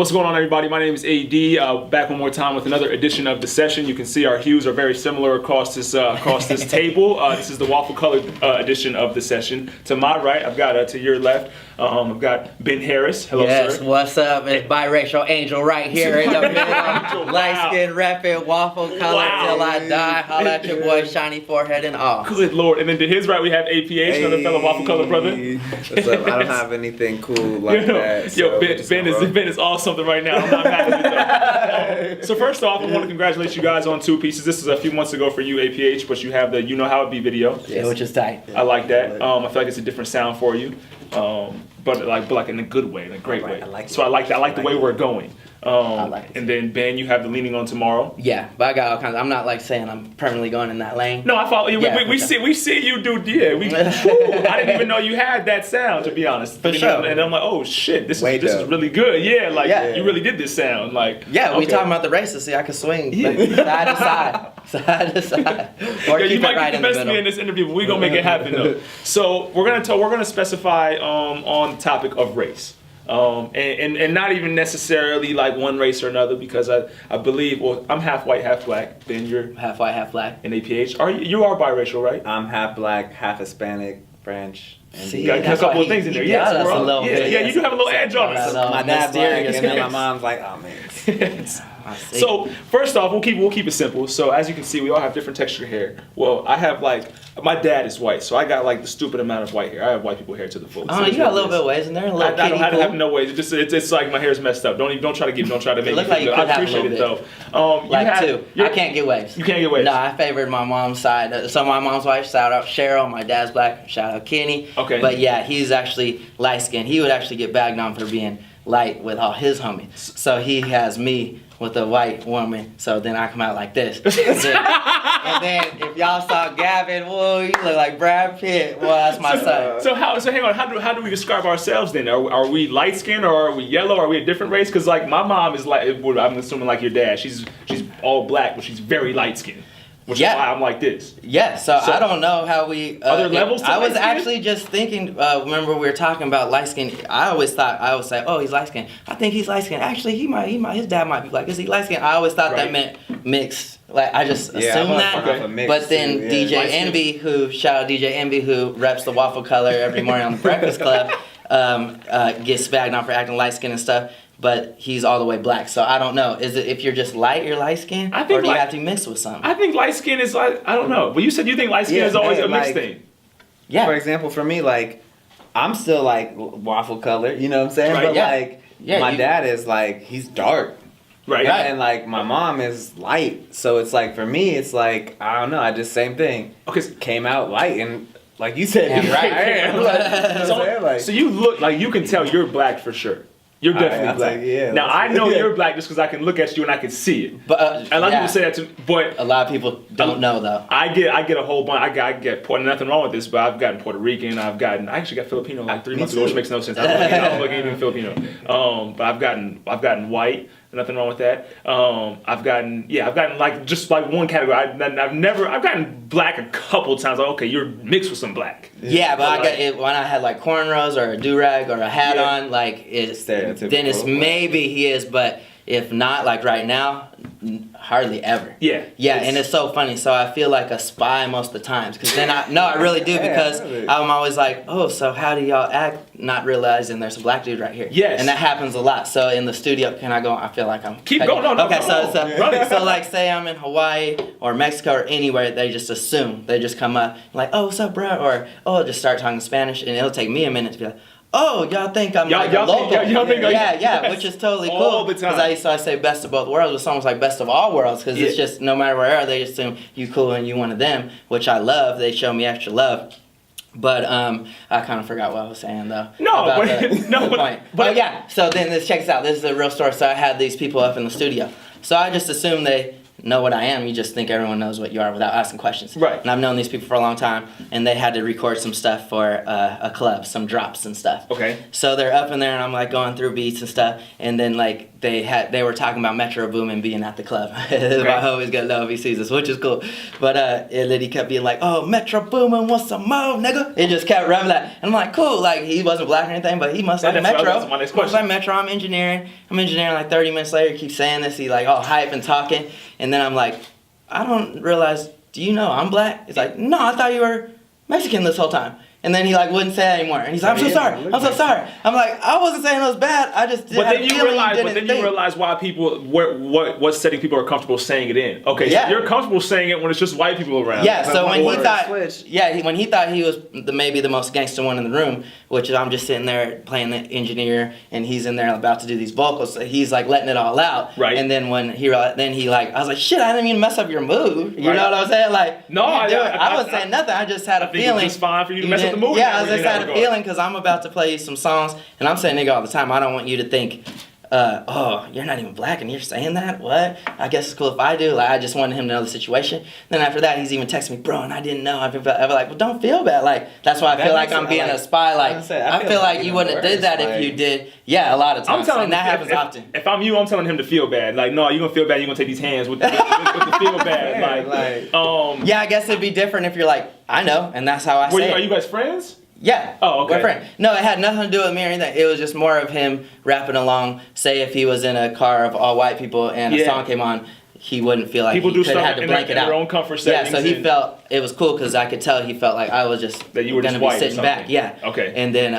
What's going on, everybody? My name is AD. Back one more time with another edition of the session. You can see our hues are very similar across this table. This is the waffle colored edition of the session. To my right, I've got to your left, I've got Ben Harris. Hello, yes, sir. What's up? It's biracial angel right here in the middle. Light skin, rapid, waffle color till I die. Holla at your boy, shiny forehead and all. Good Lord. And then to his right, we have APH, another fellow waffle color brother. What's up? I don't have anything cool like that. Yo, Ben is all something right now. I'm not mad at it. So first off, I want to congratulate you guys on 2 pieces. This is a few months ago for you, APH, but you have the You Know How It Be video. Yeah, which is tight. I like that. I feel like it's a different sound for you, but like in a good way, in a great way. I like that. I like the way we're going. I like it. And then Ben, you have the Leaning on Tomorrow. Yeah, but I got all kinds. I'm not like saying I'm permanently going in that lane. No, I follow you. Yeah, we see you do. Yeah, I didn't even know you had that sound, to be honest. For sure. And I'm like, oh shit, this is really good. Yeah, like Yeah. you really did this sound. Like Yeah, we okay. talking about the races. See, I can swing side to side, or Yeah, keep you it might right get in the the best of middle. me in this interview, but we're gonna make it happen though. So we're gonna specify on the topic of race. And not even necessarily like one race or another, because I believe, well, I'm half white, half black. Ben, you're Half white, half black. an APH. You are biracial, right? I'm half black, half Hispanic, French. And See, You got a that's couple why of things in there. he Yes, got us we're a all- little yeah, bit. yeah, you do have a little edge on us. my dad's black, mysterious. and then my mom's like, oh man. I see. So first off, we'll keep it simple. So as you can see, we all have different texture hair. Well, I have my dad is white, so I got like the stupid amount of white hair. I have white people hair to the fullest. Oh, you got a little bit of waves in there. A little I don't kitty pool. have no ways. It's like my hair's messed up. Don't try to make look me like you feel good. could I have a appreciate it little though. Like two. I can't get waves. You can't get waves. No, I favored my mom's side. So my mom's white, shout out Cheryl. My dad's black, shout out Kenny. Okay. But yeah, he's actually light skinned. He would actually get bagged on for being light with all his homies. So he has me with a white woman. So then I come out like this. And then if y'all saw Gavin, whoa, you look like Brad Pitt. Well, that's my son. So hang on. How do we describe ourselves then? Are we light skinned, or are we yellow? Are we a different race? Because like my mom is like, I'm assuming like your dad. She's all black, but she's very light skinned. Which is why I'm like this. Yeah, so I don't know how we... are there levels to I was light skin? actually just thinking, remember we were talking about light skin. I always say, oh, he's light skin. I think he's light skin. Actually, his dad might be black. Is he light skin? I always thought that meant mixed. Like, I just assumed that. Okay. But then DJ Envy, shout out DJ Envy, who reps the waffle color every morning on the Breakfast Club, gets bagged on for acting light skin and stuff. But he's all the way black, so I don't know. Is it if you're just light, you're light skin, or do you have to mix with something? I think light skin is like, I don't know. But you said you think light skin is always a mixed thing. Yeah. For example, for me, like, I'm still like waffle color, you know what I'm saying? Right. But Yeah. my dad is like, he's dark. Right. And like my mom is light. So it's like, for me, it's like, I don't know, I just same thing. Okay. Came out light, and like you said, And right. right. So you look like, you can tell you're black for sure. You're definitely I'll black. take it, yeah, Now let's I see. know you're black just because I can look at you and I can see it. But And a lot of people say that to me, but a lot of people don't know though. I get a whole bunch. I get nothing wrong with this, but I've gotten Puerto Rican. I actually got Filipino like 3 months ago, which makes no sense. I don't look even Filipino. But I've gotten white. Nothing wrong with that. I've gotten like just like one category. I've gotten black a couple times. Like, okay, you're mixed with some black. Yeah, but I got it when I had like cornrows or a do-rag or a hat on, like it's Stereotypical. then it's maybe he is, but if not, like right now, hardly ever. Yeah. Yeah, and it's so funny. So I feel like a spy most of the times, because then I really do, because really. I'm always like, oh, so how do y'all act, not realizing there's a black dude right here. Yes. And that happens a lot. So in the studio, can I go? I feel like I'm Keep going. No, okay, go so on. Run it. so like say I'm in Hawaii or Mexico or anywhere, they just assume. They just come up like, oh, what's up, bro? Or, oh, just start talking Spanish, and it'll take me a minute to be like, oh, y'all think I'm like a local. y'all think yeah, which is totally cool. All the time. Because I say best of both worlds, but someone's like best of all worlds, because it's just no matter where they assume you cool and you one of them, which I love. They show me extra love. But I kind of forgot what I was saying though. But yeah. So then this checks out. This is a real story. So I had these people up in the studio. So I just assume they know what I am. You just think everyone knows what you are without asking questions. Right. And I've known these people for a long time, and they had to record some stuff for a club, some drops and stuff. Okay. So they're up in there, and I'm like going through beats and stuff, and then like they were talking about Metro Boomin being at the club. My homie's gonna know if he sees this, which is cool. But and then he kept being like, "Oh, Metro Boomin wants some more, nigga." It just kept rubbing that, and I'm like, cool. Like he wasn't black or anything, but he must like Metro. That's my next question. Like Metro, I'm engineering. Like 30 minutes later, he keeps saying this. He like all hype and talking, and then I'm like, I don't realize. Do you know I'm black? He's like, no, I thought you were Mexican this whole time. And then he like wouldn't say that anymore. And he's like, I'm so sorry. I'm like, I wasn't saying it was bad. I just But then you realize why people, what setting people are comfortable saying it in. Okay, so you're comfortable saying it when it's just white people around. Yeah, so when he thought, when he thought he was maybe the most gangster one in the room, which is I'm just sitting there playing the engineer, and he's in there about to do these vocals, so he's like letting it all out. Right. And then when he like, I was like, shit, I didn't mean to mess up your mood. You know what I'm saying? Like, no, I wasn't saying nothing. I just had a feeling. It's fine for you to mess up the mood. Yeah, I just had a feeling because I'm about to play you some songs, and I'm saying nigga all the time. I don't want you to think, oh, you're not even black and you're saying that? What? I guess it's cool if I do. Like, I just wanted him to know the situation. Then after that, he's even texting me, bro, and I didn't know. I've been like, well, don't feel bad. Like, that's why I feel like I'm being a spy. Like, I feel like you wouldn't have did that if you did. Yeah, a lot of times. And that happens often. If I'm you, I'm telling him to feel bad. Like, no, you're going to feel bad. You're going to take these hands with the feel bad. Yeah, I guess it'd be different if you're like, I know, and that's how I say it. Are you guys friends? Yeah. Oh, okay. We're friends. No, it had nothing to do with me or anything. It was just more of him rapping along. Say if he was in a car of all white people and a song came on, he wouldn't feel like people he could have had to blank it out. Their own comfort settings. Yeah, so he felt it was cool because I could tell he felt like I was just that you were gonna just be sitting back. Yeah. Okay. And then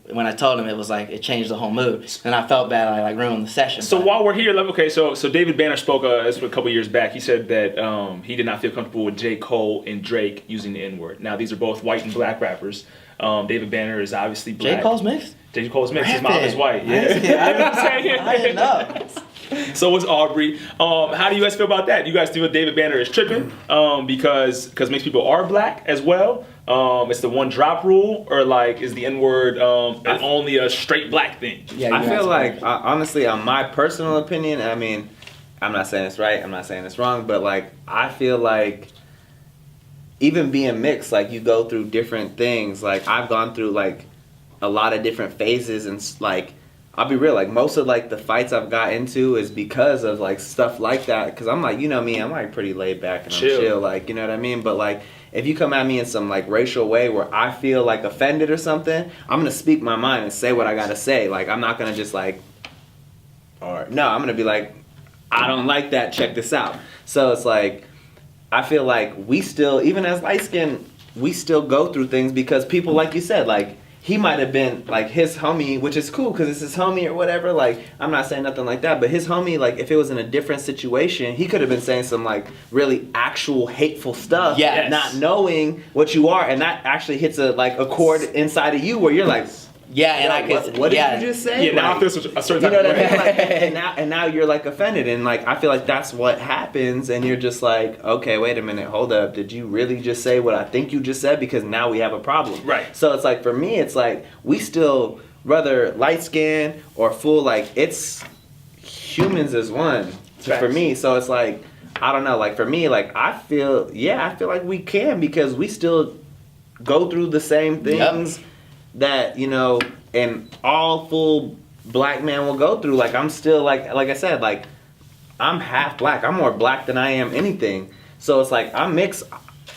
when I told him, it was like it changed the whole mood, and I felt bad. I like ruined the session. So while we're here, so David Banner spoke a couple years back. He said that he did not feel comfortable with J. Cole and Drake using the N-word. Now these are both white and black rappers. David Banner is obviously black. J. Cole's mixed? J. Cole's mixed. His mom is white. Yeah. I didn't know. So was Aubrey. How do you guys feel about that? Do you guys feel David Banner is tripping because mixed people are black as well? It's the one drop rule, or like is the N-word only a straight black thing? Yeah, I feel like honestly, on my personal opinion, I mean, I'm not saying it's right, I'm not saying it's wrong, but like I feel like even being mixed, like you go through different things. Like I've gone through like a lot of different phases, and like I'll be real, like most of like the fights I've got into is because of like stuff like that. Because I'm like, you know me, I'm like pretty laid back and I'm chill, like, you know what I mean. But like if you come at me in some like racial way where I feel like offended or something, I'm gonna speak my mind and say what I gotta say. Like I'm not gonna just like, or no, I'm gonna be like, I don't like that. Check this out. So it's like, I feel like we still, even as light skin, we still go through things because people, like you said, like he might have been like his homie, which is cool because it's his homie or whatever. Like I'm not saying nothing like that, but his homie, like if it was in a different situation, he could have been saying some like really actual hateful stuff, not knowing what you are, and that actually hits a chord inside of you where you're like, yeah, and I could. What did you just say? Yeah, now I feel a certain type of way. Like, and now you're like offended, and like I feel like that's what happens, and you're just like, okay, wait a minute, hold up, did you really just say what I think you just said? Because now we have a problem. Right. So it's like for me, it's like we still, whether light skin or full, like it's humans as one. For me, so it's like I don't know, like for me, like I feel like we can because we still go through the same things. Yep. That, you know, and all full black man will go through. Like I'm still like I said, like I'm half black. I'm more black than I am anything. So it's like I'm mixed.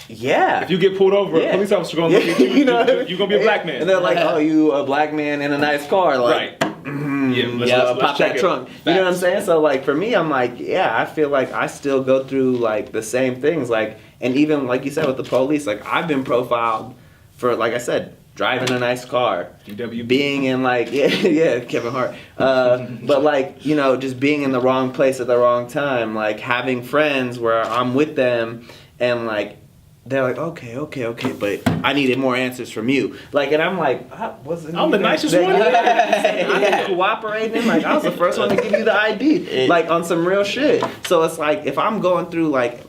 Yeah. If you get pulled over, police officer gonna look at you. You know, you're gonna be a black man. And they're like, oh, you a black man in a nice car, like. Right. Let's pop that trunk. You know what I'm saying? So like for me, I'm like, yeah, I feel like I still go through like the same things. Like, and even like you said with the police, like I've been profiled for, like I said, driving a nice car, being in like, Kevin Hart, but like, you know, just being in the wrong place at the wrong time, like having friends where I'm with them and like, they're like, okay, but I needed more answers from you. Like, and I'm like, I'm the nicest one. I'm cooperating. Like, I was the first one to give you the ID, like on some real shit. So it's like, if I'm going through like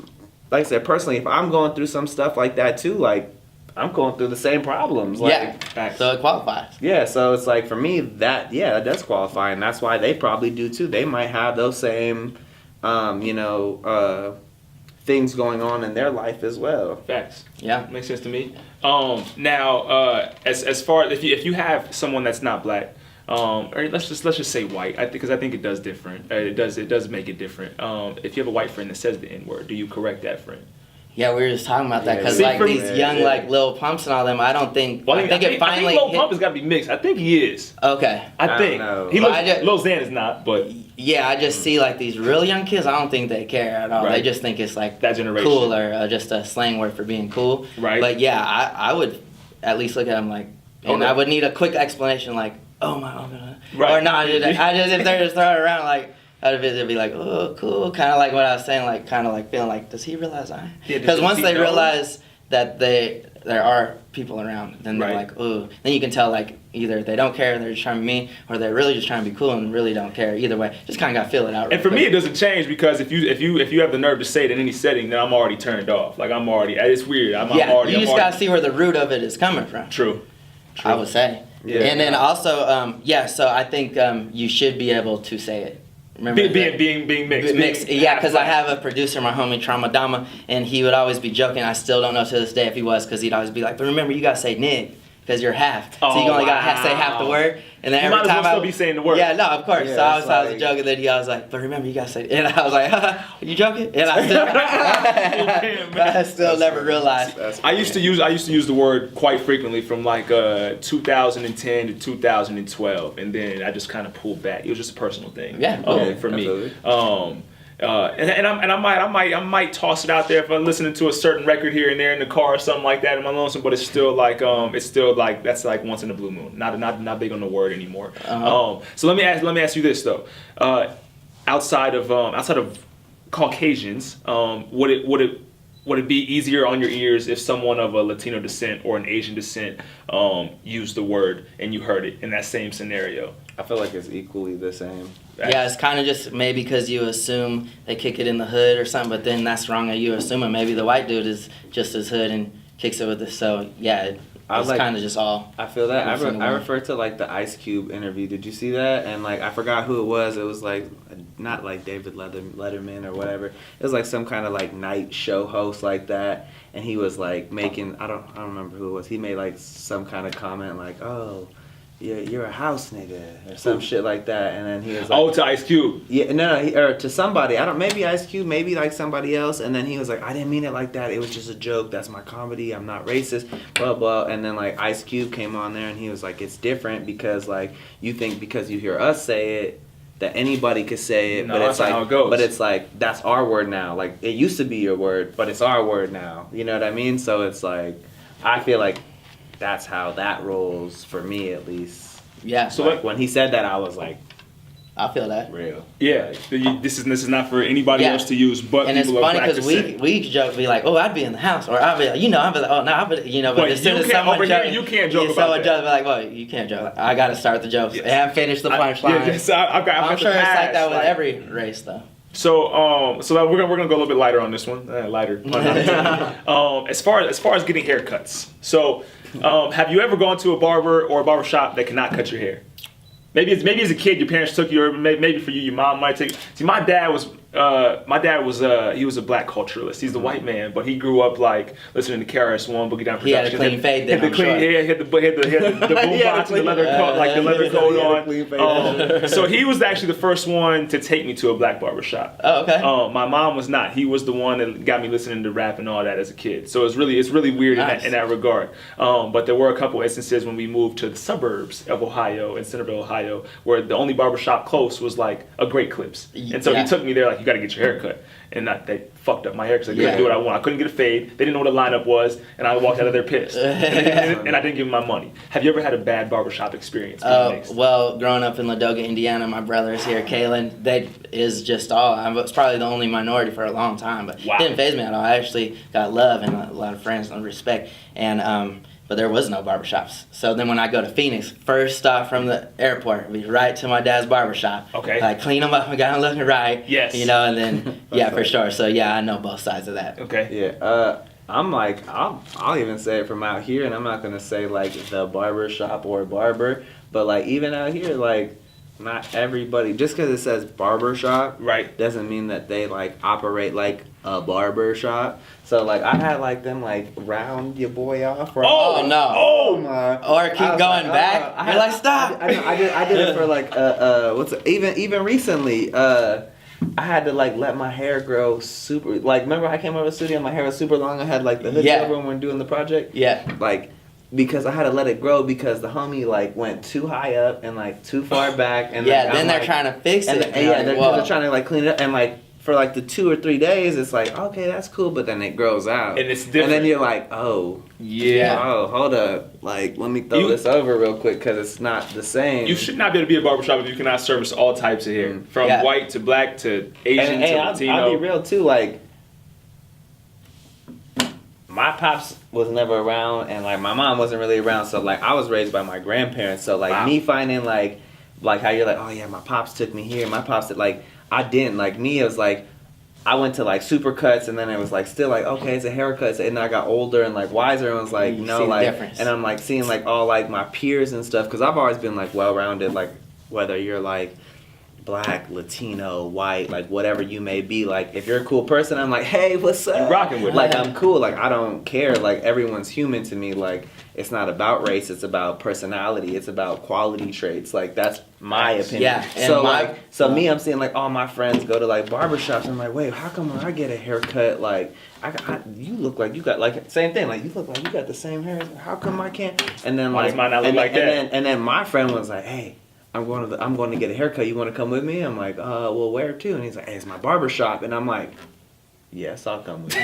I said, personally, if I'm going through some stuff like that too, like, I'm going through the same problems. Like, so it qualifies. Yeah, so it's like for me that does qualify, and that's why they probably do too. They might have those same, things going on in their life as well. Facts. Yeah, makes sense to me. Now, as far as if you have someone that's not black, or let's just say white, because I think it does different. It does make it different. If you have a white friend that says the N-word, do you correct that friend? Yeah, we were just talking about that because See, like for these me- young like Lil Pumps and all them, I don't think. Well, I think it finally. Lil hit- Pump has got to be mixed. I think he is. Okay. I think know. he Well, looks. Lil Xan is not, but Yeah, I just see like these real young kids. I don't think they care at all. Right. They just think it's like That generation. cool or just a slang word for being cool. Right. But yeah, I would at least look at them like, and Okay. I would need a quick explanation like, oh my, Right. or no, I just if they're just throwing it around like. I'd be like, oh, cool, kind of like what I was saying, like kind of like feeling like, does he realize I? Yeah, Because does once he they know? realize that there are people around, then they're Right. like, ooh. Then you can tell like either they don't care and they're just trying to be mean, or they're really just trying to be cool and really don't care. Either way, just kind of got to feel it out. And for me, it doesn't change because if you have the nerve to say it in any setting, then I'm already turned off. Like I'm already. It's weird. I'm yeah, already. you just I'm got already, to see where the root of it is coming from. True. I would say. Yeah. And then also, so I think you should be able to say it. Remember that? Being mixed. Mixed, yeah, because I have a producer, my homie Trauma Dama, and he would always be joking. I still don't know to this day if he was, because he'd always be like, but remember, you got to say nig, because you're half. So you only got to say half the word. And then You every might as time well still be saying the word. Yeah, no, of course. Yeah, So I was it's always like- joking, then he always like, but remember, you got to say, and I was like, you joking? And I still never realized. I used to use the word quite frequently from like 2010 to 2012, and then I just kind of pulled back. It was just a personal thing. Yeah, for me. absolutely. I might toss it out there if I'm listening to a certain record here and there in the car or something like that in my lonesome, but it's still like that's like once in a blue moon. Not big on the word anymore. So let me ask you this though. Outside of Caucasians, would it be easier on your ears if someone of a Latino descent or an Asian descent used the word and you heard it in that same scenario? I feel like it's equally the same. Yeah, it's kind of just maybe because you assume they kick it in the hood or something, but then that's wrong. You assuming maybe the white dude is just as hood and kicks it with this. So yeah, it's kind of just all. I feel that. Mixing I away. refer to like the Ice Cube interview. Did you see that? And like I forgot who it was. It was like not like David Letterman or whatever. It was like some kind of like night show host like that. And he was like making I don't remember who it was. He made like some kind of comment like, oh, you're a house nigga or some shit like that. And then he was like, Oh, to Ice Cube. yeah, no, or to somebody. Maybe Ice Cube, maybe like somebody else. And then he was like, I didn't mean it like that. It was just a joke. That's my comedy. I'm not racist. Blah blah. And then like Ice Cube came on there and he was like, it's different because like you think because you hear us say it that anybody could say it, No, but that's it's not like, how it goes. but it's like that's our word now. Like it used to be your word, but it's our word now. You know what I mean? So it's like, I feel like that's how that rolls for me at least. Yeah, So Like when he said that, I was like, I feel that. real. Yeah, this is not for anybody Yeah. else to use, but And it's people of funny black because descent. we joke, be like, oh, I'd be in the house, or I'd be like, I'd be like, oh, no, I'd be, but But as soon you as can't- someone over here, joke, you can't joke about someone that. joke, be like, well, you can't joke. I got to start the jokes and finish the punchline. I've got I'm the sure it's like pass, that with every race, though. So we're gonna go a little bit lighter on this one. Lighter. As far as getting haircuts. So, have you ever gone to a barber or a barber shop that cannot cut your hair? Maybe as a kid, your parents took you, or maybe for you, your mom might take. See, my dad was he was a black culturalist. He's the white man, but he grew up like listening to KRS-One, Boogie Down Productions. He had a clean fade then, I'm sure. Had the boom box and the leather coat, like the leather coat he had a clean fade. on. So he was actually the first one to take me to a black barber shop. Oh, okay. My mom was not. He was the one that got me listening to rap and all that as a kid. So it's really weird Nice. in that regard. But there were a couple instances when we moved to the suburbs of Ohio, in Centerville, Ohio, where the only barber shop close was like a Great Clips. And so Yeah. he took me there like, you got to get your hair cut. And they fucked up my hair because I couldn't Yeah. do what I want. I couldn't get a fade. They didn't know what a lineup was, and I walked out of there pissed. and I didn't give them my money. Have you ever had a bad barbershop experience? Well, growing up in Ladoga, Indiana, my brother is here, Kalen. That is just all. I was probably the only minority for a long time, but Wow. it didn't faze me at all. I actually got love and a lot of friends and respect. And but there was no barbershops. So then when I go to Phoenix, first stop from the airport, we right to my dad's barbershop. Okay. Like clean them up, I got them looking right. Yes. And then yeah, for sure. So yeah, I know both sides of that. Okay. Yeah, I'm like, I'll even say it from out here, and I'm not gonna say like the barber shop or barber, but like even out here, like not everybody, just because it says barber shop, Right. doesn't mean that they like operate like a barber shop. So like I had like them like round your boy off. Right? Oh, no. Oh my! Or keep going back. You're like, stop. I did it for like even recently. I had to like let my hair grow super. Like remember I came over to the studio, my hair was super long. I had like the hood over when we were doing the project. Yeah. Like. Because I had to let it grow because the homie like went too high up and like too far back and Yeah, like, then I'm, they're like, trying to fix it. they're trying to like clean it up and like for like the 2 or 3 days it's like okay that's cool but then it grows out And it's different. and then you're like oh hold up like let me throw this over real quick because it's not the same. You should not be able to be a barbershop if you cannot service all types of hair, from white to black to Asian to Latino. I'll be real too, like my pops was never around and like my mom wasn't really around, so like I was raised by my grandparents, so like me finding like how you're like oh yeah my pops took me here, my pops did, like I didn't, like me it was like I went to like Supercuts and then it was like still like okay it's a haircut, and I got older and like wiser and was like no like and I'm like seeing like all like my peers and stuff because I've always been like well-rounded, like whether you're like black, Latino, white, like whatever you may be, like if you're a cool person I'm like hey what's up, you rocking with like I'm cool, like I don't care, like everyone's human to me, like it's not about race, it's about personality, it's about quality traits, like that's my opinion. Yeah. So me I'm seeing like all my friends go to like barbershops and I'm like wait how come when I get a haircut like you look like you got like same thing, like you look like you got the same hair, how come I can't, and then Why like does mine not look like that? and then my friend was like hey I'm going to get a haircut. You want to come with me? I'm like, well, where to? And he's like, hey, it's my barber shop. And I'm like, yes, I'll come with you.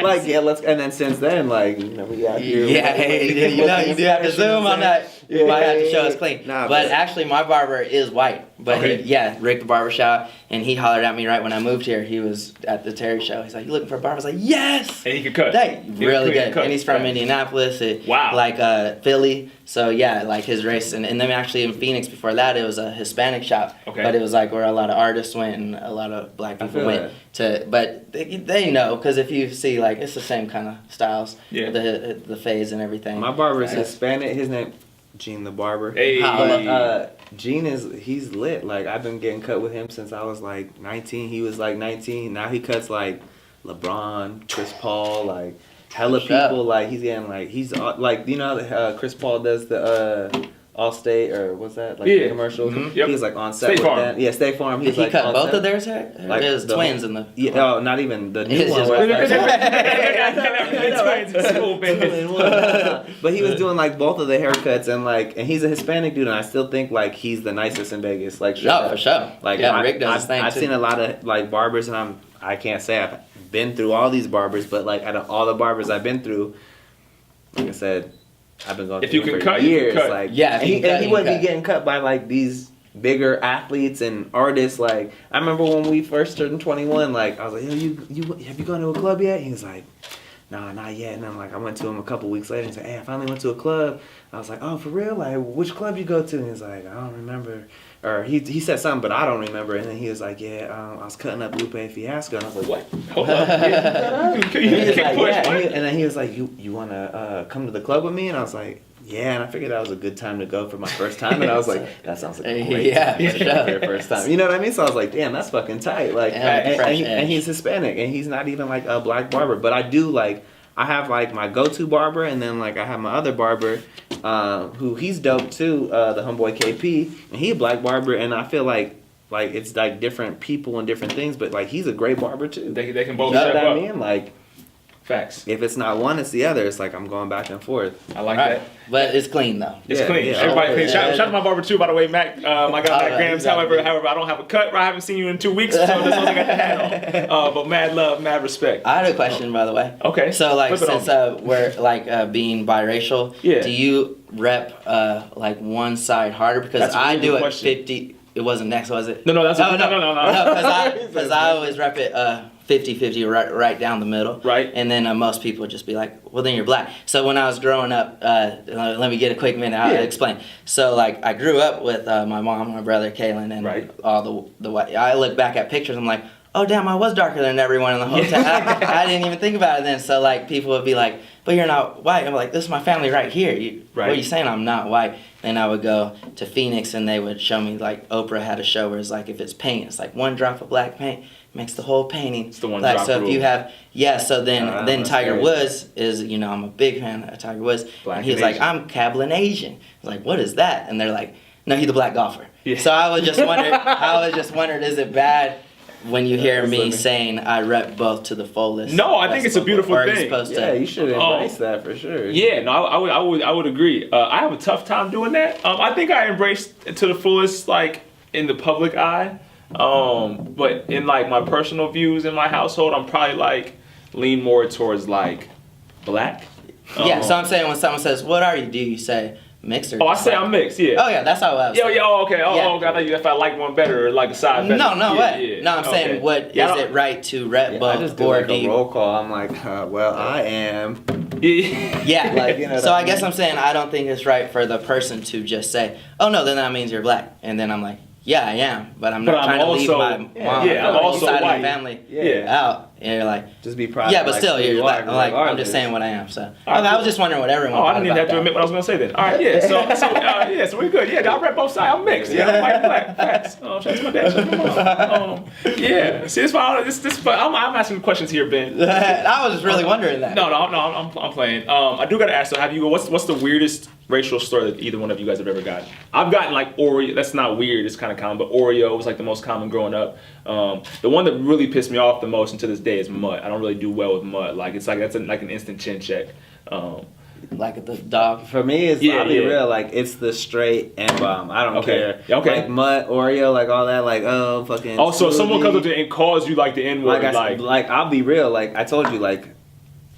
Like, yeah, let's. And then since then, like, you know, we out here. Yeah, you do have to zoom on that. You might have to show us clean. Nah, but actually, my barber is white. But Rick the barbershop, and he hollered at me right when I moved here. He was at the Terry show. He's like, "You looking for a barber?" I was like, "Yes." And he could cut. Really good. And he's from Indianapolis. Like Philly. So yeah, like his race, and then actually in Phoenix before that, it was a Hispanic shop. Okay. But it was like where a lot of artists went and a lot of black people went to. But they know because if you see like it's the same kind of styles. Yeah. The fades and everything. My barber is Hispanic. His name Gene the barber. Hey. But Gene he's lit. Like I've been getting cut with him since I was like 19. He was like 19. Now he cuts like LeBron, Chris Paul, like hella people. Like he's getting like he's like you know Chris Paul does the Allstate or what's that like the commercial. Mm-hmm. Yep. He was like on set State with Farm. them. Yeah, State Farm. Did he cut both set. of theirs hair? Like there's the twins in the. Yeah, not even the new It's one. just where one it's like- But he was doing like both of the haircuts and he's a Hispanic dude and I still think like he's the nicest in Vegas. Like No, for sure. Like Rick does his thing I've too. seen a lot of like barbers and I can't say I've been through all these barbers, but like out of all the barbers I've been through, like I said, I've been going If through you him can for cut, you years. can cut. Like Yeah, and he wouldn't be getting cut by like these bigger athletes and artists. Like I remember when we first turned 21, like I was like, yo, you have you gone to a club yet? He was like, nah, not yet. And I'm like, I went to him a couple weeks later and said, hey, I finally went to a club. I was like, oh, for real? Like, which club you go to? And he's like, I don't remember. Or he said something, but I don't remember. And then he was like, yeah, I was cutting up Lupe Fiasco. And I was like, what? Hold up. And then he was like, you want to come to the club with me? And I was like, yeah. And I figured that was a good time to go for my first time. And I was like, that sounds like a great time to go for your first time. You know what I mean? So I was like, damn, that's fucking tight. Like, and he's Hispanic, and he's not even like a black barber. But I do like, I have like my go-to barber, and then like I have my other barber, who he's dope too, the homeboy KP, and he a black barber, and I feel like it's like different people and different things, but like he's a great barber too. They can both You know step what I up. mean? Like Facts. if it's not one, it's the other. It's like I'm going back and forth. I like that. But it's clean though. It's Yeah, clean. yeah. Everybody clean. Yeah. Shout out to my barber too, by the way, Mac. My guy Mac Grams. exactly. However, I don't have a cut. I haven't seen you in 2 weeks, so that's why I got the hat on. But mad love, mad respect. I had a question by the way. Okay. So like Flip it since on. we're like being biracial, Yeah. do you rep like one side harder? Because That's a I really do good it question. 50. It wasn't next, was it? No, that's no. no. Because I always rep it 50-50 right down the middle. Right. And then most people just be like, well, then you're black. So when I was growing up, let me get a quick minute. I'll explain. So like I grew up with my mom, my brother, Kaylin, and Right. all the white. I look back at pictures. I'm like, oh damn, I was darker than everyone in the whole town. I didn't even think about it then. So like people would be like, but you're not white. I'm like, this is my family right here. What are you saying? I'm not white. Then I would go to Phoenix and they would show me, like Oprah had a show where it's like if it's paint, it's like one drop of black paint makes the whole painting It's the one black. drop So rule. if you have, so then Tiger crazy. Woods is, I'm a big fan of Tiger Woods. Black and he was and like, Asian. I'm Kabbalah Asian. I was like, what is that? And they're like, no, he's the black golfer. Yeah. So I was just wondered, is it bad when you hear me saying I rep both to the fullest? No, I think it's a beautiful or are you thing. supposed Yeah, to? you should embrace that for sure. Yeah, no, I would agree. I have a tough time doing that. I think I embraced it to the fullest, like in the public eye. But in like my personal views in my household, I'm probably like lean more towards like black. Yeah, so I'm saying when someone says, what are you? Do you say mixed or Oh, I just say black? I'm mixed. Yeah. Oh yeah, that's how I was. Yeah, yeah, okay. Oh, Yeah. okay. I thought you if I like one better or like a side better. No, no Yeah, way. yeah. No, I'm saying, what is it right to rep Yeah, I both just do or like do a you? roll call. I'm like, well, I am. Yeah. Yeah, Like, you know so what I I guess mean? I'm saying I don't think it's right for the person to just say, oh no, then that means you're black. And then I'm like, yeah, I am, but I'm not But I'm trying to leave also- my mom yeah, I'm also side of white. my family Yeah. out. And you're like, Just be proud. yeah, of, but like, still, who you're you black. are, I'm like, I'm just regardless. saying what I am. So right, I cool. was just wondering what everyone Oh, I thought didn't even about have to that. admit what I was gonna say then. All right, yeah. So we're good. Yeah, I rep both sides. I'm mixed. Yeah, I'm white and black. Facts. Oh, shout out to my dad. Shout out to my mom. Yeah. See, this why I'm asking questions here, Ben. I was just really wondering that. No, I'm playing. I do gotta ask. So, have you? What's the weirdest racial story that either one of you guys have ever gotten? I've gotten like Oreo. That's not weird. It's kind of common, but Oreo was like the most common growing up. The one that really pissed me off the most and to this day is mud. I don't really do well with mud. Like it's like like an instant chin check. Like the dog. For me, it's Yeah, I'll be yeah. real. Like it's the straight M-bomb. I don't Okay. care. Yeah, okay. Like mud, Oreo, like all that. Like fucking. Also, if someone smoothie. comes up to you and calls you like the N word, like I'll be real. Like I told you, like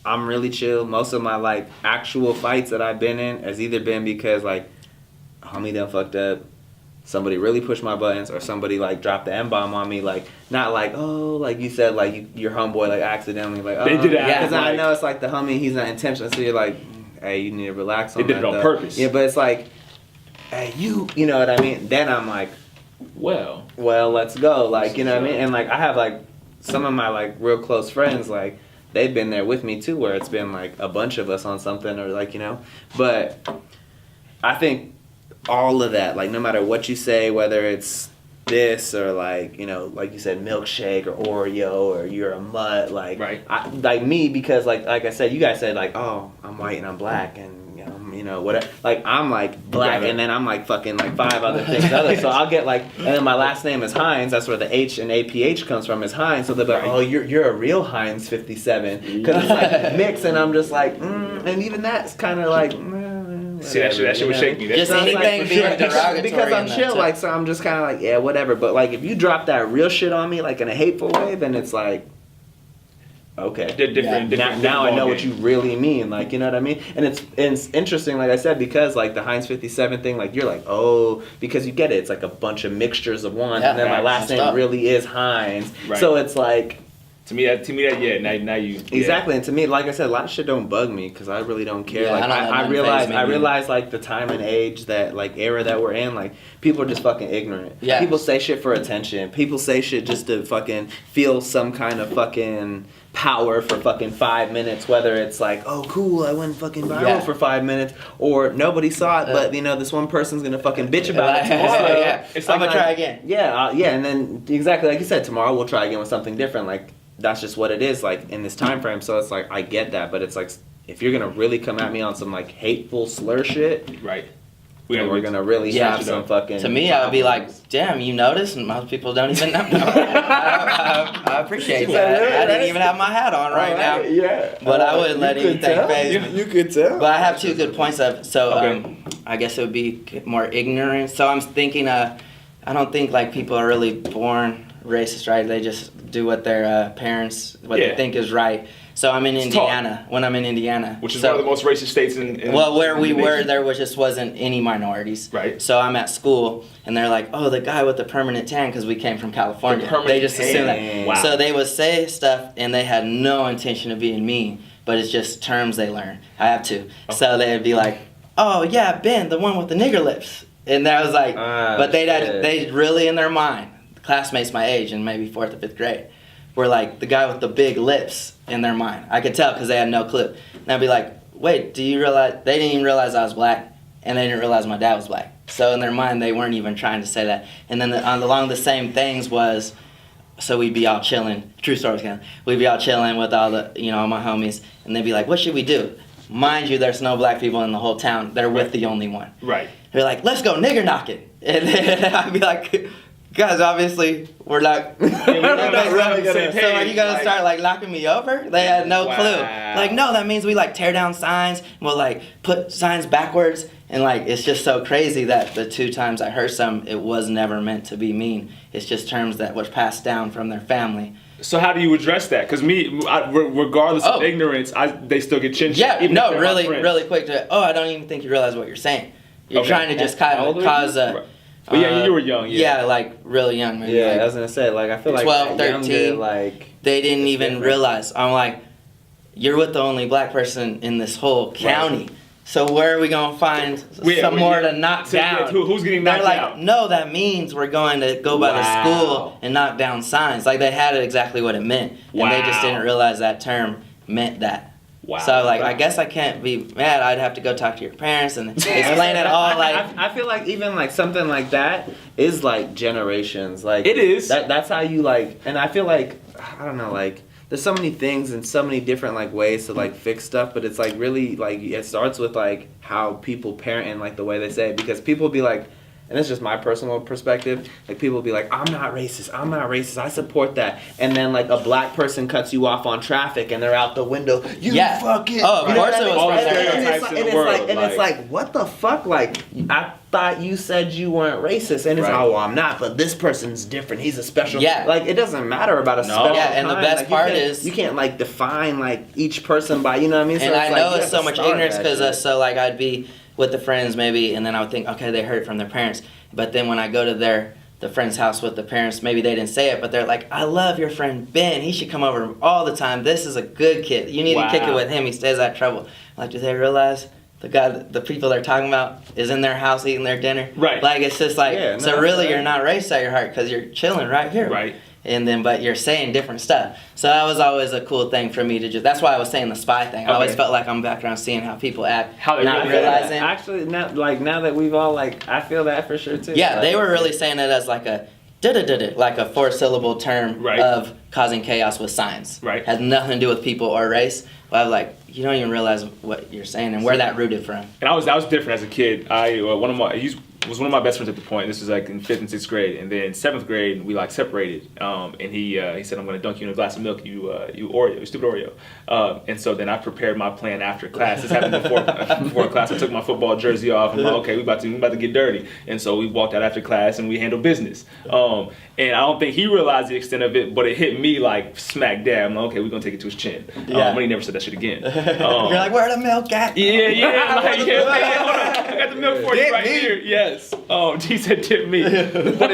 I'm really chill. Most of my like actual fights that I've been in has either been because like homie done fucked up, somebody really pushed my buttons, or somebody like dropped the M-bomb on me. Like not like like you said like your homeboy like accidentally like They did it yeah, because I like- know it's like the homie, he's not intentional. So you're like, hey, you need to relax on They did that, it on though. purpose. Yeah, but it's like, hey, you know what I mean. Then I'm like, well, let's go. Like, you know what I mean? And like I have like some of my like real close friends, like they've been there with me too, where it's been like a bunch of us on something or like, but I think all of that, like no matter what you say, whether it's this or like, like you said, milkshake or Oreo or you're a mutt, like, Right. like me, because like I said, you guys said like, oh, I'm white and I'm black and whatever. Like I'm like black Yeah. and then I'm like fucking like 5 other things other. So I'll get like, and then my last name is Hines. That's where the H and APH comes from, is Hines. So they'll be like, Right. oh, you're a real Hines 57, because it's like mixed, and I'm just like, and even that's kind of like. see that shit would shake me. Just So it's anything like, being for sure, derogatory because I'm in that chill, too. like, so I'm just kind of like, yeah, whatever. But like, if you drop that real shit on me, like in a hateful way, then it's like, okay. Different. Now I know what ballgame. you really mean, like, you know what I mean? And it's interesting, like I said, because like the Heinz 57 thing, like you're like, oh, because you get it, it's like a bunch of mixtures of one, Yeah, and then my right, last that's name tough. really is Heinz, Right. so it's like. To me that yeah. Now you yeah. Exactly, and to me, like I said, a lot of shit don't bug me because I really don't care. Yeah, like I don't let I nothing realize, faze me I either. realize like the time and age that like era that we're in, like people are just fucking ignorant. Yeah. People say shit for attention. People say shit just to fucking feel some kind of fucking power for fucking 5 minutes. Whether it's like, oh cool, I went fucking viral Yeah. for 5 minutes, or nobody saw it, but this one person's gonna fucking bitch about it tomorrow. Yeah. It's I'm like gonna try again. Yeah, yeah, and then exactly like you said, tomorrow we'll try again with something different. Like that's just what it is, like in this time frame. So it's like I get that, but it's like if you're gonna really come at me on some like hateful slur shit, Right. then we're gonna really Yeah. have some fucking. To me, I would be like, problems. damn, you noticed? And most people don't even know. I appreciate that. I didn't even have my hat on right now. Yeah, But I wouldn't let you could anything tell. faze me. You could tell. But I have 2 good points of so Okay. I guess it would be more ignorant. So I'm thinking I don't think like people are really born racist, right? They just do what their parents Yeah. they think is right. So I'm in It's taught. Indiana. When I'm in Indiana, Which is so, one of the most racist states in well, where in we the were, nation. there just wasn't any minorities. Right. So I'm at school, and they're like, "Oh, the guy with the permanent tan," because we came from California. The permanent They just assume that. tan. Wow. So they would say stuff, and they had no intention of being mean, but it's just terms they learn. I have to. So they'd be like, "Oh yeah, Ben, the one with the nigger lips," and that was like, Ah, but shit. they really in their mind, classmates my age, in maybe 4th or 5th grade. were like the guy with the big lips in their mind. I could tell because they had no clue. And I'd be like, wait, do you realize? They didn't even realize I was black, and they didn't realize my dad was black. So in their mind, they weren't even trying to say that. And then along the same things was, so we'd be all chilling. True story, kind of. We'd be all chilling with all the, all my homies, and they'd be like, what should we do? Mind you, there's no black people in the whole town. They're with the only one. Right. They're like, let's go nigger knocking. And then I'd be like, guys, obviously, we're not. So are you gonna start like knocking me over? They had no clue. Like, no, that means we like tear down signs. We'll like put signs backwards, and like it's just so crazy that the 2 times I heard some, it was never meant to be mean. It's just terms that was passed down from their family. So how do you address that? Because regardless of ignorance, they still get chin. Yeah, no, really quick. I don't even think you realize what you're saying. You're trying to just kind of cause a. But yeah, you were young. Yeah, like really young. Maybe yeah, like I was gonna say, like I feel like 12, 13. Younger, like they didn't even realize. I'm like, you're with the only black person in this whole county. Right. So where are we gonna find some more to knock down? Who's getting knocked They're like, out? no, that means we're going to go by the school and knock down signs. Like they had it exactly what it meant, and they just didn't realize that term meant that. Wow. So like, I guess I can't be mad. I'd have to go talk to your parents and explain it all. Like I feel like even like something like that is like generations. Like it is. That's how you like. And I feel like I don't know. Like there's so many things and so many different like ways to like fix stuff. But it's like really like it starts with like how people parent and like the way they say it, because people be like. And it's just my personal perspective. Like people will be like, I'm not racist, I support that. And then like a black person cuts you off on traffic and they're out the window. You fucking. Oh, of course it was. All the stereotypes in the world. And it's like, what the fuck? Like, I thought you said you weren't racist. And it's like, well, I'm not, but this person's different. He's a special. Yeah. Like, it doesn't matter about a special Yeah, and the best like, part is. You can't like define like each person by, you know what I mean? And I know it's so much ignorance because so like I'd be with the friends maybe, and then I would think, okay, they heard it from their parents. But then when I go to the friend's house with the parents, maybe they didn't say it, but they're like, I love your friend Ben. He should come over all the time. This is a good kid. You need to kick it with him. He stays out of trouble. I'm like, do they realize the people they're talking about is in their house eating their dinner? Right. Like, it's just like, really you're not racist at your heart because you're chilling right here. Right. And then, but you're saying different stuff. So that was always a cool thing for me to just, that's why I was saying the spy thing. I always felt like I'm back around seeing how people act, how they not realizing. Actually, now that we've all like, I feel that for sure too. Yeah, like, they were really saying it as like a like a 4-syllable term of causing chaos with signs. Right. Has nothing to do with people or race. But I'm like, you don't even realize what you're saying and where that rooted from. And I was different as a kid. He was one of my best friends at the point. This was like in 5th and 6th grade, and then 7th grade we like separated. And he said, "I'm going to dunk you in a glass of milk, you Oreo, you stupid Oreo." And so then I prepared my plan after class. This happened before class. I took my football jersey off. I'm like, okay, we about to get dirty. And so we walked out after class and we handled business. And I don't think he realized the extent of it, but it hit me like smack dab. I'm like, okay, we're gonna take it to his chin. But he never said that shit again. You're like, where the milk at? Yeah. Like, hold on. I got the milk for you right here. Yes. He said tip me. But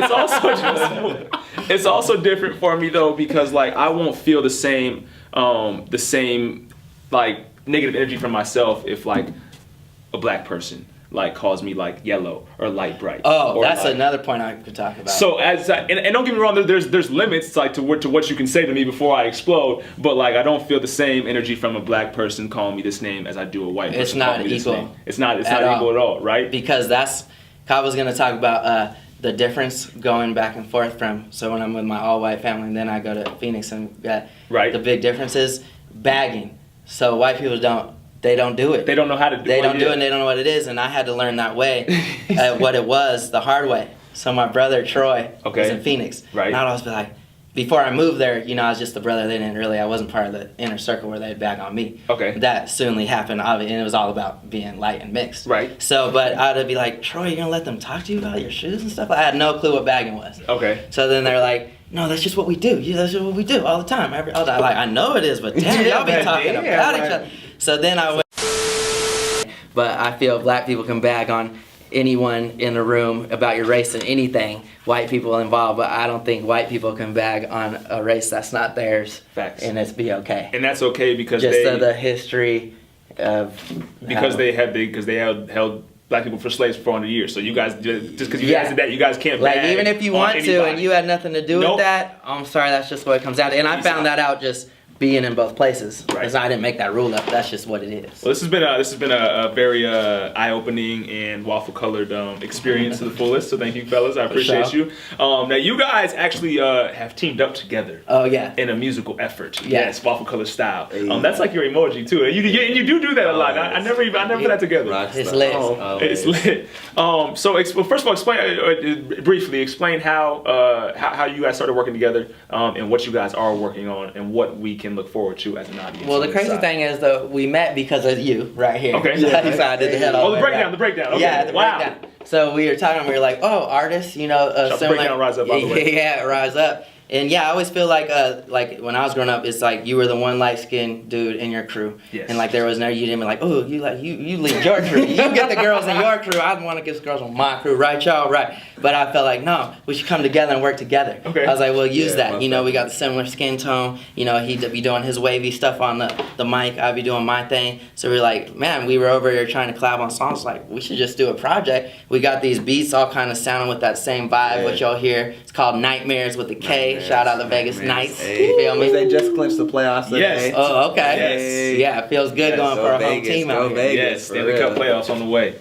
it's also different for me though, because like I won't feel the same like negative energy from myself if like a black person like calls me like yellow or light bright. Oh, or, that's like, another point I could talk about. So and don't get me wrong, there's limits like to what you can say to me before I explode. But like I don't feel the same energy from a black person calling me this name as I do a white person. It's not calling me equal. This name. It's not equal at all, right? Because I was gonna talk about the difference going back and forth from. So when I'm with my all-white family, and then I go to Phoenix, and the big difference is bagging. So white people don't do it. They don't know how to do it. They don't do it, and they don't know what it is, and I had to learn that way, what it was, the hard way. So my brother, Troy, was in Phoenix. Right. And I'd always be like, before I moved there, I was just the brother. I wasn't part of the inner circle where they'd bag on me. Okay. That soonly happened, and it was all about being light and mixed. Right. So, but I'd be like, Troy, you gonna let them talk to you about your shoes and stuff? I had no clue what bagging was. Okay. So then they're like, no, that's just what we do. That's just what we do all the time. All the time. Like, I know it is, but damn, y'all be talking about each other. So then I went. But I feel black people can bag on anyone in the room about your race and anything, white people involved, but I don't think white people can bag on a race that's not theirs. Facts. And it's be okay. And that's okay because just the history of because they held black people for slaves for 400 years. So you guys, just because you guys did that, you guys can't like, bag even if you want anybody. to and you had nothing to do Nope. with that, I'm sorry, that's just what it comes down to. And I found that out just being in both places. Because I didn't make that rule up. That's just what it is. Well, this has been a very eye-opening and waffle-colored experience to the fullest. So thank you, fellas. I appreciate you. Now you guys actually have teamed up together. Oh yeah. In a musical effort. Yeah. Yes, waffle-color style. That's like your emoji too. And you do that a lot. I never put that together. It's lit. It's lit. So first of all, explain briefly. Explain how you guys started working together, and what you guys are working on, and what we can look forward to as an audience. Well, the crazy thing is though, we met because of you right here. Okay. So I did the head all the breakdown. Okay. Yeah, the breakdown. So we were talking. We were like, oh, artists, Shout similar. Breakdown Rise Up, by the way. Yeah, Rise Up. And yeah, I always feel like when I was growing up, it's like you were the one light skinned dude in your crew, and like there was no, you didn't be like, oh, you lead your crew, you get the girls in your crew. I want to get the girls on my crew, right, y'all, right? But I felt like no, we should come together and work together. Okay. I was like, well, use that. We got the similar skin tone. He'd be doing his wavy stuff on the mic. I'd be doing my thing. So we were like, man, we were over here trying to collab on songs. Like we should just do a project. We got these beats all kind of sounding with that same vibe. What y'all hear? It's called Nightmares with the K. Shout out to Vegas Knights. Hey. You feel me? They just clinched the playoffs today. Yes. Oh, okay. Yes. Yeah, it feels good going for a home team out here. Yes, Stanley Cup playoffs on the way.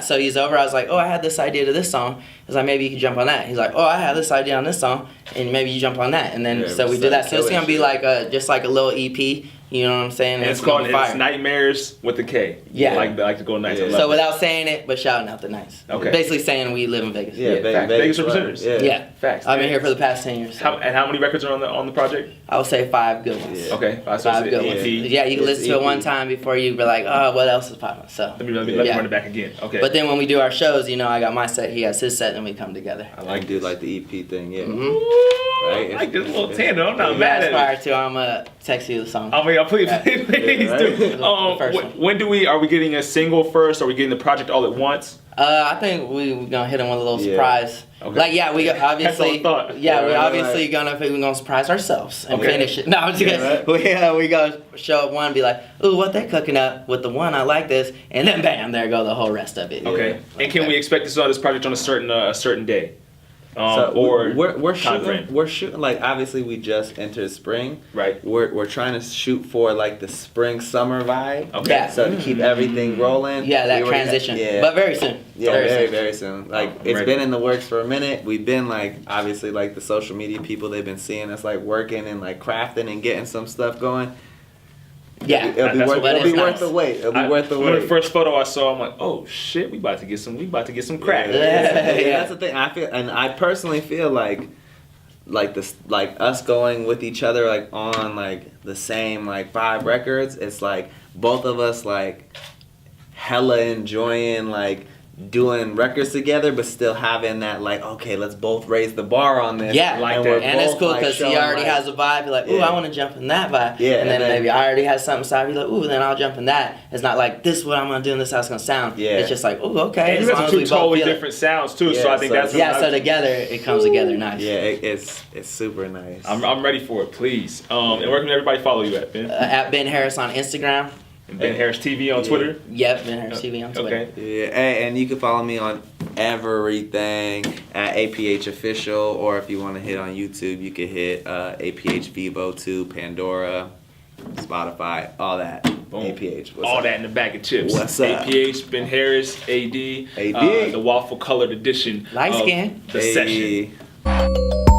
So he's over. I was like, oh, I had this idea to this song. I was like, maybe you can jump on that. He's like, oh, I had this idea on this song, and maybe you jump on that. And then so we did that. So it's gonna be like just like a little EP. You know what I'm saying? And it's called Nightmares with the K. Yeah. Like to go Knights. Yeah. So without saying it, but shouting out the Knights. Okay. Basically saying we live in Vegas. Yeah, Vegas representatives. Yeah. Facts. I've been here for the past 10 years. So. How many records are on the project? I would say 5 good ones. Yeah. Okay. 5 good ones. Yeah, you can listen to it one time before you be like, oh, what else is popping? So let me run it back again. Okay. But then when we do our shows, I got my set, he has his set, and we come together. I like the EP thing. Yeah. Mm-hmm. Right. I like this little tandem. I'm not mad at it. Prior to, I'm gonna text you the song. I mean, please do. When are we getting a single first? Are we getting the project all at once? I think we're gonna hit him with a little surprise. Okay. Like, yeah, we obviously, we're obviously right. gonna surprise ourselves and Okay. finish it. No, I'm just kidding. We gonna show up one, be like, ooh, what they cooking up with the one? I like this, and then bam, there go the whole rest of it. Okay. And can we expect to start this project on a certain day? Or we're shooting like, obviously we just entered spring. Right. We're trying to shoot for like the spring summer vibe. Okay. Yeah. So to keep everything rolling. Yeah, that transition. But very soon. Yeah, very soon. Like it's been in the works for a minute. We've been like, obviously, like the social media people, they've been seeing us like working and like crafting and getting some stuff going. Yeah, it'll be worth the wait. It'll be worth the wait. The first photo I saw, I'm like, oh shit, we about to get some crack. Yeah, that's the thing. I personally feel like us going with each other like on like the same like 5 records. It's like both of us like hella enjoying like doing records together, but still having that like, okay, let's both raise the bar on this. Yeah, like that. And it's cool because he already has a vibe. You're like, ooh, I want to jump in that vibe. Yeah, and then maybe I already have something side. You're like, ooh, then I'll jump in that. It's not like this is what I'm gonna do and this is how it's gonna sound. Yeah, it's just like, ooh, okay. And you have 2 totally different sounds too. Yeah, so I think so together it comes together nice. Yeah, it's super nice. I'm ready for it. Please. And where can everybody follow you at, Ben? At Ben Harris on Instagram. And Ben Harris TV on Twitter? Yep, Ben Harris TV on Twitter. Okay. Yeah, and you can follow me on everything at APH Official, or if you want to hit on YouTube, you can hit APH Vivo 2, Pandora, Spotify, all that. Boom. APH. All that in the bag of chips. What's up? APH, Ben Harris, AD. The waffle colored edition. Light skin. The session.